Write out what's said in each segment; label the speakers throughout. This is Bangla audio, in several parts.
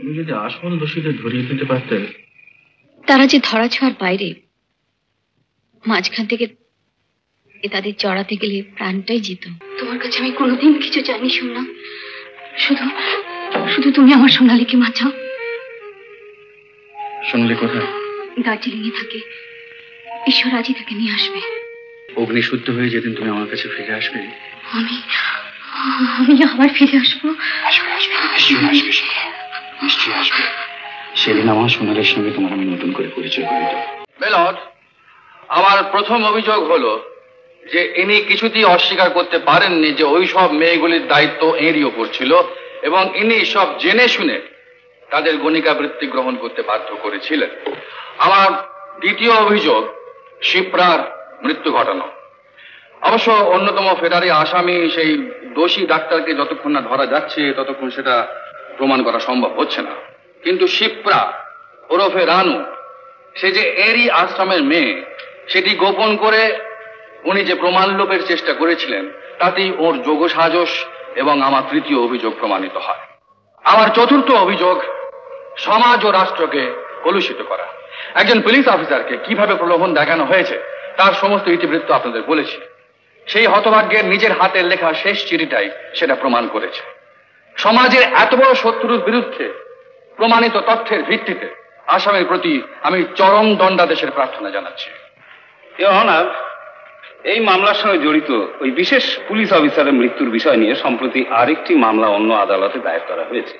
Speaker 1: তুমি যদি আসল দোষীদের ধরিয়ে দিতে পারতে।
Speaker 2: তারা যে ধরাছোঁয়ার বাইরে, মাঝখান থেকে তাদের জড়াতে গেলে প্রাণটাই যেত। তোমার কাছে আমি কোনোদিন কিছু জানি শুননা, শুধু শুধু তুমি আমার সোনালীকে বাঁচাও।
Speaker 1: সোনালী কোথায়?
Speaker 2: দার্জিলিং এ থাকে। ঈশ্বর আজই তাকে নিয়ে আসবে।
Speaker 1: অগ্নি শুদ্ধ হয়ে যেদিন তুমি আমার কাছে ফিরে আসবে,
Speaker 2: আমি আবার ফিরে আসবো।
Speaker 1: নিশ্চয়ই আসবে। সেদিন আমার সোনালীর সঙ্গে তোমার আমি নতুন করে পরিচয় করে দেব।
Speaker 3: মেলড, আমার প্রথম অভিযোগ হলো যে ইনি কিছুতেই অস্বীকার করতে পারেননি যে ওই সব মেয়েগুলির দায়িত্ব এরই ওপর ছিল, এবং ইনি সব জেনে শুনে তাদের গণিকা বৃত্তি গ্রহণ করতে বাধ্য করেছিলেন। আমার দ্বিতীয় অভিযোগ শিপ্রার মৃত্যু ঘটানো। অবশ্য অন্যতম ফেরারি আসামি সেই দোষী ডাক্তারকে যতক্ষণ না ধরা যাচ্ছে ততক্ষণ সেটা প্রমাণ করা সম্ভব হচ্ছে না। কিন্তু শিপ্রা ওরফে রানু, সে যে এরই আশ্রমের মেয়ে, সেটি গোপন করে উনি যে প্রমাণ লোপের চেষ্টা করেছিলেন তাতেই ওর যোগসাজশ এবং আমার তৃতীয় অভিযোগ প্রমাণিত হয়। আমার চতুর্থ অভিযোগ সমাজ ও রাষ্ট্রকে কলুষিত করা। একজন পুলিশ অফিসারকে কিভাবে প্রলোভন দেখানো হয়েছে তার সমস্ত ইতিবৃত্ত আপনাদের বলেছি। সেই হতভাগ্যের নিজের হাতের লেখা শেষ চিঠিটাই সেটা প্রমাণ করেছে। সমাজের এত বড় শত্রুর বিরুদ্ধে প্রমাণিত তথ্যের ভিত্তিতে আসামের প্রতি আমি চরম দণ্ডাদেশের প্রার্থনা জানাচ্ছি।
Speaker 4: এই মামলার সঙ্গে জড়িত ওই বিশেষ পুলিশ অফিসারের মৃত্যুর বিষয় নিয়ে সম্প্রতি আরেকটি মামলা অন্য আদালতে দায়ের করা হয়েছে।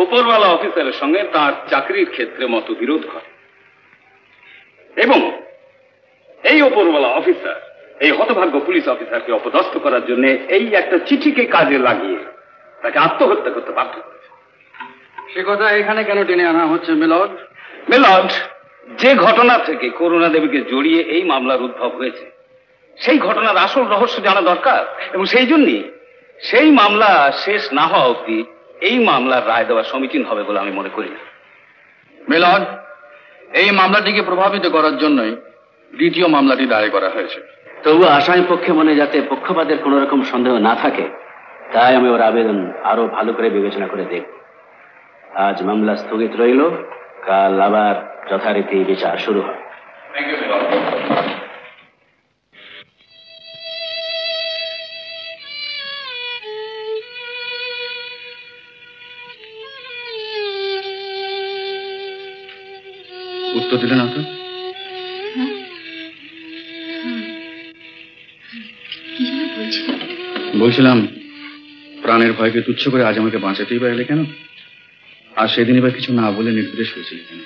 Speaker 4: উপরওয়ালা অফিসারের সঙ্গে তার চাকরির ক্ষেত্রে মতবিরোধ হয় এবং এই উপরওয়ালা অফিসার এই হতভাগ্য পুলিশ অফিসারকে অপদস্থ করার জন্য এই একটা চিঠিকে কাজে লাগিয়ে তাকে আত্মহত্যা করতে বাধ্য করেছে।
Speaker 3: সে কথা এখানে কেন টেনে আনা হচ্ছে মিলড?
Speaker 4: মিলড, যে ঘটনা থেকে করুণা দেবীকে জড়িয়ে এই মামলার উদ্ভব হয়েছে সেই ঘটনার আসল রহস্য জানা দরকার, এবং সেই জন্যই সেই মামলা শেষ না হওয়া অবধি এই মামলার রায় দেওয়া সমীচীন হবে বলে আমি মনে করি না।
Speaker 3: মিলড, এই মামলাটিকে প্রভাবিত করার জন্যই দ্বিতীয় মামলাটি দায়ের করা হয়েছে।
Speaker 5: তবু আসামি পক্ষে মনে যাতে পক্ষপাতের কোন রকম সন্দেহ না থাকে, তাই আমি ওর আবেদন আরো ভালো করে বিবেচনা করে দেখব। আজ মামলা স্থগিত রইল, কাল আবার যথারীতি বিচার শুরু হবে।
Speaker 3: থ্যাংক ইউ মিলড। উত্তর দিলে না তো? বলছিলাম প্রাণের ভয়কে তুচ্ছ করে আজ আমাকে বাঁচাতেই বা এলে কেন? আর সেদিন এবার কিছু না বলে নির্দেশ হয়েছিল কেন?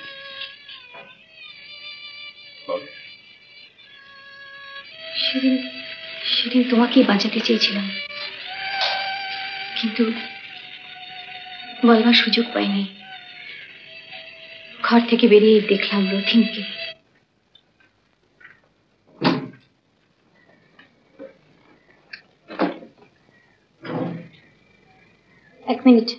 Speaker 2: সেদিন তোমাকেই বাঁচাতে চেয়েছিলাম, কিন্তু বলবার সুযোগ পাইনি। ঘর থেকে বেরিয়ে দেখলাম রথিনকে। এক মিনিট।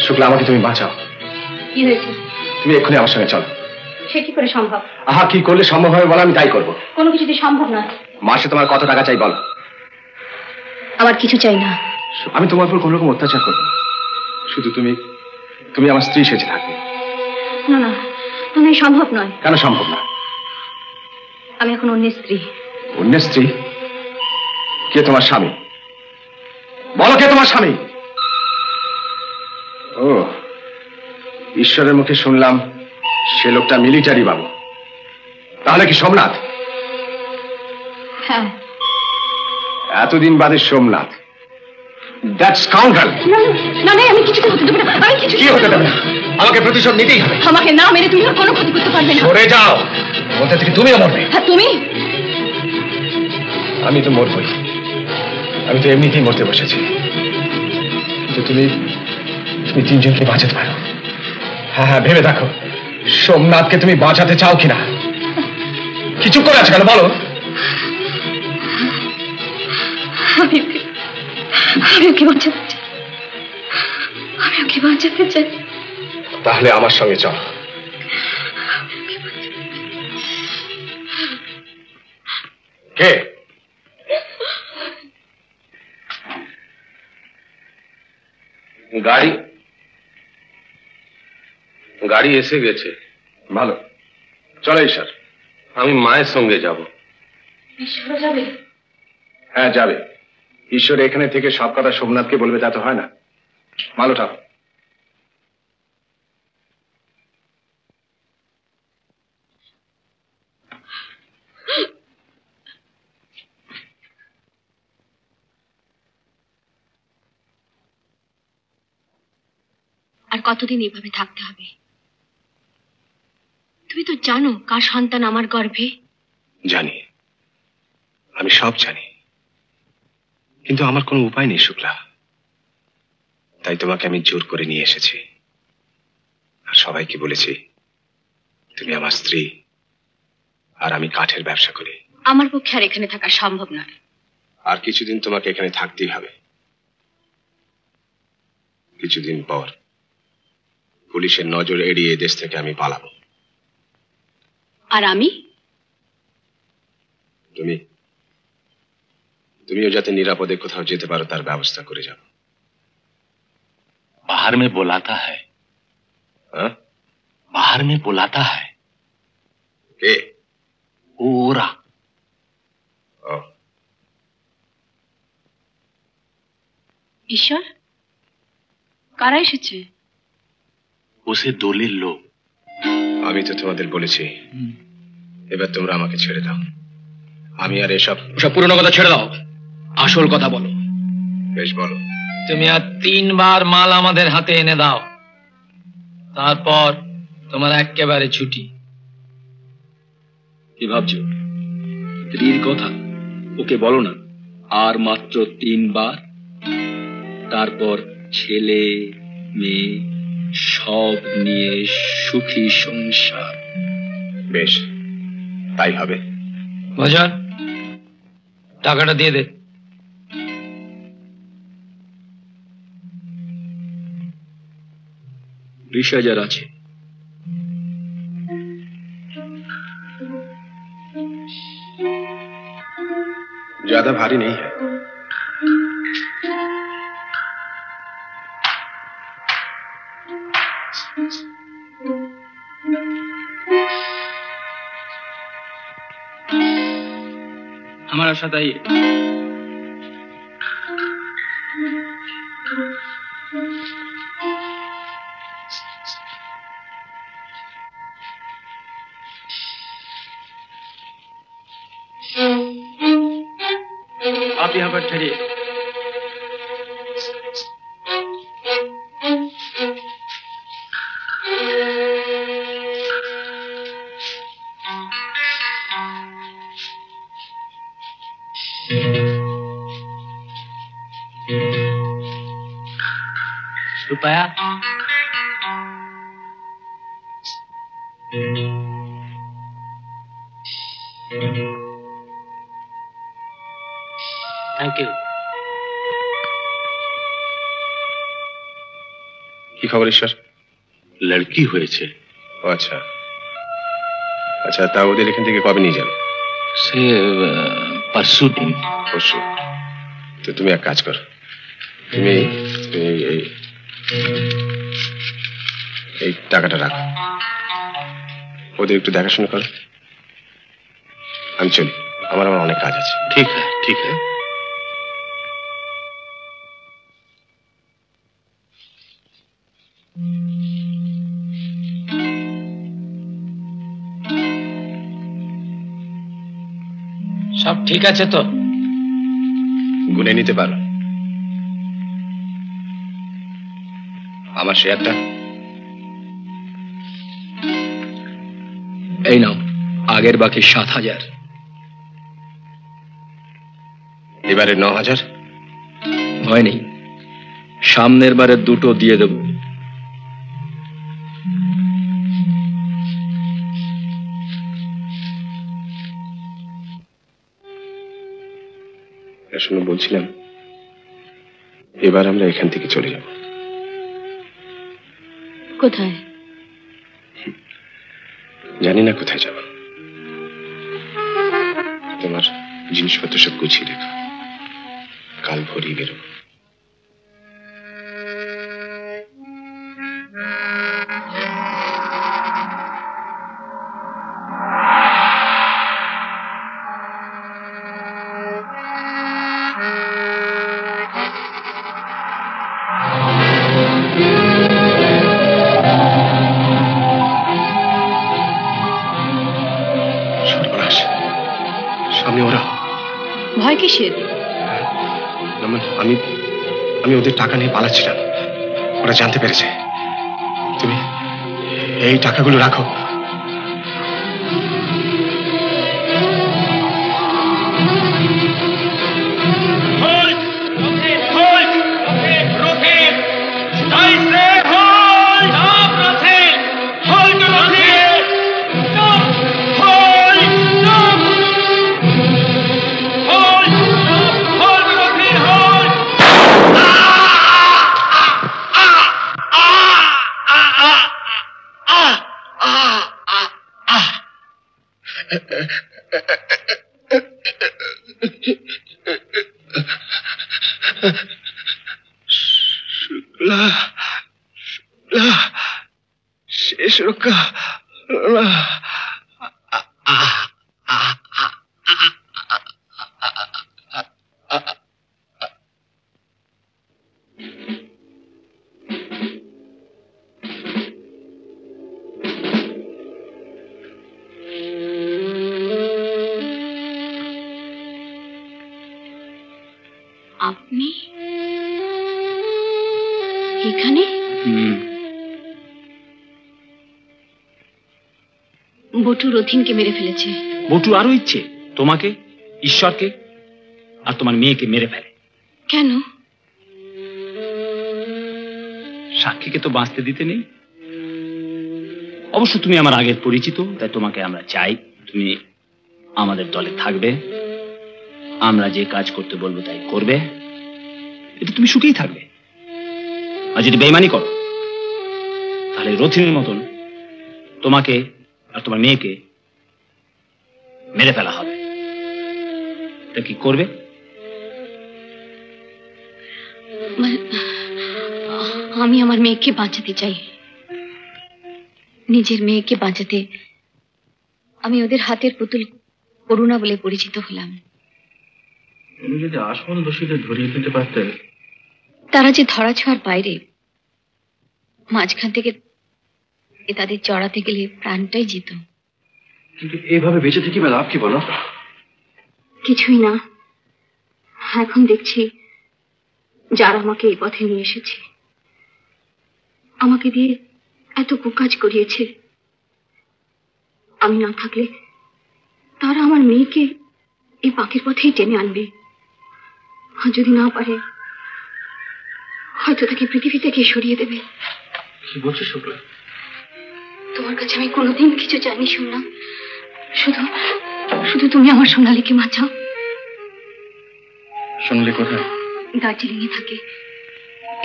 Speaker 1: শুক্লা, আমাকে তুমি বাঁচাও।
Speaker 2: কি হয়েছে?
Speaker 1: তুমি এক্ষুনি আমার সঙ্গে চলো।
Speaker 2: সে কি করে সম্ভব?
Speaker 1: আহা, কি করলে সম্ভব হবে বলো, আমি তাই করবো।
Speaker 2: কোনো কিছুতে সম্ভব নয়।
Speaker 1: মাসে তোমার কত টাকা চাই বলো?
Speaker 2: আমার কিছু চাই না।
Speaker 1: আমি তোমার উপর কোনো রকম অত্যাচার করবো না, শুধু তুমি আমার স্ত্রী সেজে থাকবে।
Speaker 2: না না, সম্ভব নয়।
Speaker 1: কেন সম্ভব না?
Speaker 2: আমি এখন অন্যের স্ত্রী।
Speaker 1: অন্যের স্ত্রী? কে তোমার স্বামী? বলো, কে তোমার স্বামী? ও, ঈশ্বরের মুখে শুনলাম সে লোকটা মিলিটারি বাবু। তাহলে কি সোমনাথ?
Speaker 2: হ্যাঁ।
Speaker 1: এতদিন বাদে সোমনাথ। That scoundrel.
Speaker 2: না না, আমি কিছুতে হতে দেব না। আমি কিছু
Speaker 1: কি হতে দেবে না? আমাকে প্রতিশোধ নিতেই হবে।
Speaker 2: আমাকে না মেরে তুমি আর কোনো ক্ষতি করতে পারবে না।
Speaker 1: সরে যাও, মধ্যে থেকে তুমিও মরবে।
Speaker 2: হ্যাঁ, তুমি?
Speaker 1: আমি তো মরবই, আমি তো এমনিতেই মরতে বসেছি। তো তুমি তিনজনকে বাঁচাতে পারো। হ্যাঁ হ্যাঁ, ভেবে দেখো সোমনাথকে তুমি বাঁচাতে চাও কিনা। কি চুপ করে আছে কেন বলো?
Speaker 2: আমি ওকে বাঁচাতে চাই, আমি ওকে বাঁচাতে চাই।
Speaker 1: তাহলে আমার সঙ্গে চল। কে?
Speaker 4: গাড়ি এসে গেছে।
Speaker 1: ভালো, চলো ঈশ্বর।
Speaker 4: আমি মায়ের সঙ্গে যাব।
Speaker 2: ঈশ্বর যাবে?
Speaker 1: হ্যাঁ যাবে। ঈশ্বর এখানে থেকে সব কথা সোমনাথকে বলবে তা তো হয় না। ভালো ঠাকুর।
Speaker 2: আর কতদিন এভাবে থাকতে হবে? তুমি তো জানো কার সন্তান আমার গর্ভে।
Speaker 1: জানি, আমি সব জানি, কিন্তু আমার কোনো উপায় নেই শুক্লা। তাই তোমাকে আমি জোর করে নিয়ে এসেছি, আর সবাইকে বলেছি তুমি আমার স্ত্রী আর আমি কাঠের ব্যবসা করি।
Speaker 2: আমার পক্ষে আর এখানে থাকা সম্ভব নয়।
Speaker 1: আর কিছুদিন তোমাকে এখানে থাকতেই হবে। কিছুদিন পর পুলিশের নজর এড়িয়ে দেশ থেকে আমি পালাবো।
Speaker 2: আর আমি?
Speaker 1: তুমিও যাতে নিরাপদে কোথাও যেতে পারো তার ব্যবস্থা করে যাও।
Speaker 6: बाहर में बुलाता है।
Speaker 1: हाँ?
Speaker 6: बाहर में बुलाता है।
Speaker 1: के?
Speaker 6: ओरा।
Speaker 1: ओ।
Speaker 2: ঈশ্বর, কারা এসেছে?
Speaker 6: उसे দলের লোক।
Speaker 1: আমি তো তোমাদের বলেছি, এবার তোমরা আমাকে ছেড়ে দাও। আমি আর এসব
Speaker 7: পুরনো কথা ছেড়ে দাও, আসল কথা বলো।
Speaker 1: বেশ বলো।
Speaker 7: তুমি আর 3 বার মাল আমাদের হাতে এনে দাও, তারপর তোমার একেবারে ছুটি।
Speaker 8: কি ভাবছো? স্ত্রীর কথা ওকে বলো না। আর মাত্র 3 বার, তারপর ছেলে মেয়ে সব নিয়ে সুখী সংসার।
Speaker 1: বেশ, তাই হবে।
Speaker 7: মজার, টাকাটা দিয়ে দে।
Speaker 8: রিসাজার আছে।
Speaker 1: ज्यादा भारी नहीं है।
Speaker 8: हमारा साथ आइए। आप यहाँ पर ठहरिए।
Speaker 7: रुपया थैंक यू।
Speaker 1: কি খবর ঈশ্বর?
Speaker 6: লড়কি হয়েছে।
Speaker 1: ও আচ্ছা আচ্ছা, তা ওদের এখান থেকে কবে নিয়ে যাবে?
Speaker 6: সে পরশু দিন।
Speaker 1: পরশু? তো তুমি এক কাজ করো, তুমি এই টাকাটা রাখো, ওদের একটু দেখাশোনা করো। আমি চলি, আমার অনেক কাজ আছে।
Speaker 6: ঠিক আছে, ঠিক আছে।
Speaker 7: সব ঠিক আছে তো?
Speaker 1: গুনে নিতে পারো আমার শেয়ারটা?
Speaker 8: এই নাও, আগের বাকি 7,000।
Speaker 1: এবারে 9,000।
Speaker 8: ভয় নেই, সামনের বারে 2টো দিয়ে দেব।
Speaker 1: আসলে বলছিলাম এবার আমরা এখান থেকে চলে যাব।
Speaker 2: কোথায়?
Speaker 1: জানি না কোথায় যাব। তোমার জিনিসপত্র সব গুছিয়ে রেখো, কাল ভোরই বেরোবো। সর্বনাশ, সামনে ওরা।
Speaker 2: ভয় কিসের?
Speaker 1: আমি আমি ওদের টাকা নিয়ে পালাচ্ছিলাম, ওরা জানতে পেরেছে। তুমি এই টাকাগুলো রাখো। শেষ রক্ষা।
Speaker 2: আপনি এখানে? বটু রথিনকে মেরে ফেলেছে।
Speaker 5: বটু আরো ইচ্ছে তোমাকে, ঈশ্বরকে আর তোমার মেয়েকে মেরে ফেলে।
Speaker 2: কেন?
Speaker 5: সাক্ষীকে তো বাঁচতে দিতে নেই। অবশ্য তুমি আমার আগের পরিচিত, তাই তোমাকে আমরা চাই। তুমি আমাদের দলে থাকবে, আমরা যে কাজ করতে বলবো তাই করবে, এতে তুমি সুখেই থাকবে। আর যদি বেঈমানি করো তাহলে রথিনের মতন তোমাকে আর তোমার মেয়েকে মেরে ফেলা হবে। তা কি করবে?
Speaker 2: আমি আমার মেয়েকে বাঁচাতে চাই। নিজের মেয়েকে বাঁচাতে আমি ওদের হাতের পুতুল করুণা বলে পরিচিত হলাম।
Speaker 8: তুমি যদি আসল দোষীদের ধরিয়ে দিতে পারতেন।
Speaker 2: তারা যে ধরাছোঁয়ার বাইরে, মাঝখান থেকে তাদের চড়াতে গেলে প্রাণটাই যেত।
Speaker 8: কিন্তু এভাবে বেঁচে থেকে লাভ কি বলো?
Speaker 2: কিছুই না। এখন দেখছি যারা আমাকে এই পথে নিয়ে এসেছে, আমাকে দিয়ে এত কুকাজ করিয়েছে, আমি না থাকলে তারা আমার মেয়েকে এই পাকের পথেই টেনে আনবে। আর যদি না পারে, হয়তো তাকে পৃথিবী থেকে সরিয়ে দেবে।
Speaker 8: কি বলছো শুক্লা?
Speaker 2: তোমার কাছে আমি কোনোদিন কিছু জানি শুননা, শুধু শুধু তুমি আমার সোনালীকে বাঁচাও।
Speaker 8: সোনালী কোথায়?
Speaker 2: দার্জিলিং এ থাকে।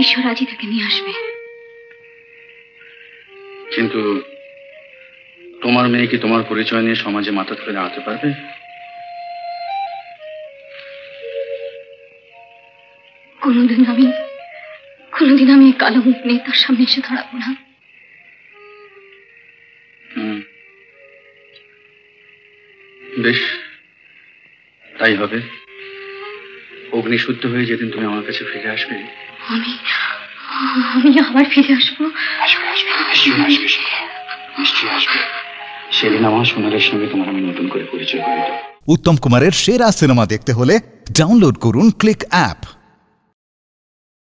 Speaker 2: ঈশ্বর আজই তাকে নিয়ে আসবে।
Speaker 3: কিন্তু তোমার মেয়ে কি তোমার পরিচয় নিয়ে সমাজে মাথা তুলে দাঁড়াতে পারবে?
Speaker 2: কোনোদিন আমি কালো মুখ নিয়ে তার সামনে এসে দাঁড়াবো না।
Speaker 3: বেশ, তাই হবে। অগ্নিশুদ্ধ হয়ে যেদিন তুমি আমার কাছে ফিরে আসবে,
Speaker 2: আমি আবার ফিরে আসবো।
Speaker 3: নিশ্চয়ই আসবে। সেদিন আমার সোনালের সঙ্গে তোমার আমি নতুন করে পরিচয় করে দেব।
Speaker 9: উত্তম কুমারের সেরা সিনেমা দেখতে হলে ডাউনলোড করুন ক্লিক অ্যাপ।